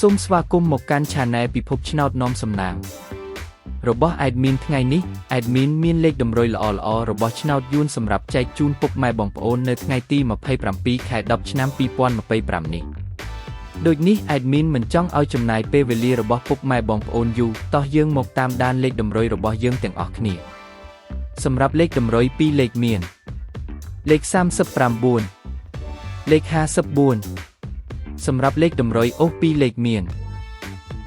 សូមស្វាគមន៍មកកាន់ Channel ពិភពឆ្នោតនាំសំណាងរបស់ Admin ថ្ងៃនេះ Admin មានលេខតម្រុយល្អៗរបស់ឆ្នោតយួនសម្រាប់ចែកជូនពុកម៉ែបងប្អូននៅថ្ងៃទី27 ខែ 10 ឆ្នាំ 2025 នេះដូចនេះ Admin មិនចង់ឲ្យចំណាយពេលវេលារបស់ពុកម៉ែបងប្អូនយូរតោះយើងមកតាមដានលេខតម្រុយរបស់យើងទាំងអស់គ្នាសម្រាប់លេខតម្រុយ2លេខមានលេខ39លេខ54សម្រាប់លេខតម្រុយអូស2លេខមាន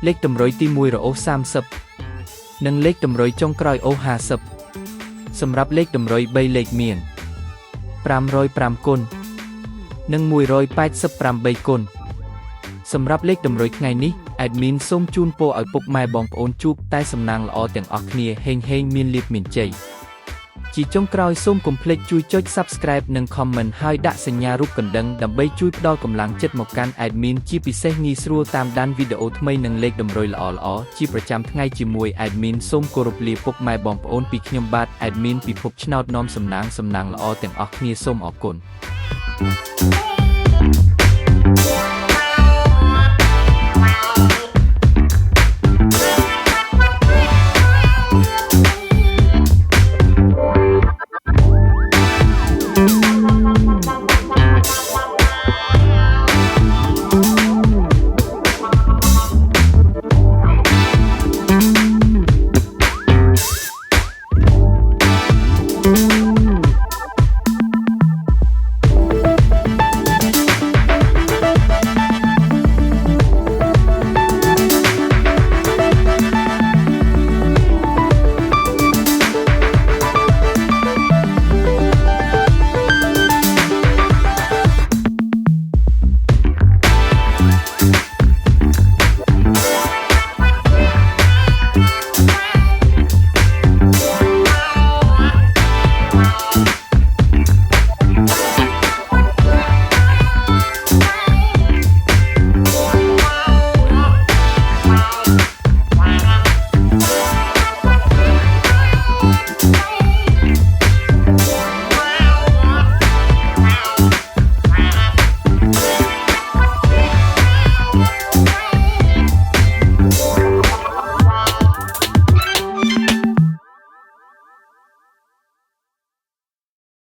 លេខតម្រុយទី1រអូស30និងលេខតម្រុយចុងក្រោយអូស50សម្រាប់លេខតម្រុយ3លេខមាន505គុណនិង188គុណសម្រាប់លេខតម្រុយថ្ងៃនេះ Admin សូមជូនពរឲ្យពុកម៉ែបងប្អូនជួបតែសំណាងល្អទាំងអស់គ្នាហេងមានលាភមានជ័យជាចុងក្រោយសូមកុំភ្លេចជួយចុច Subscribe និង Comment ហើយដាក់សញ្ញារូបកណ្ដឹងដើម្បីជួយផ្ដល់កម្លាំងចិត្តមកកាន់ Admin ជាពិសេសងាយស្រួលតាមដានវីដេអូថ្មីនិងលេខតម្រុយល្អៗជាប្រចាំថ្ងៃជាមួយ Admin សូមគោរពលាពុកម៉ែបងប្អូនពីខ្ញុំបាទ Admin ពិភពឆ្នោតនាំសំណាងល្អទាំងអស់គ្នាសូមអរគុណ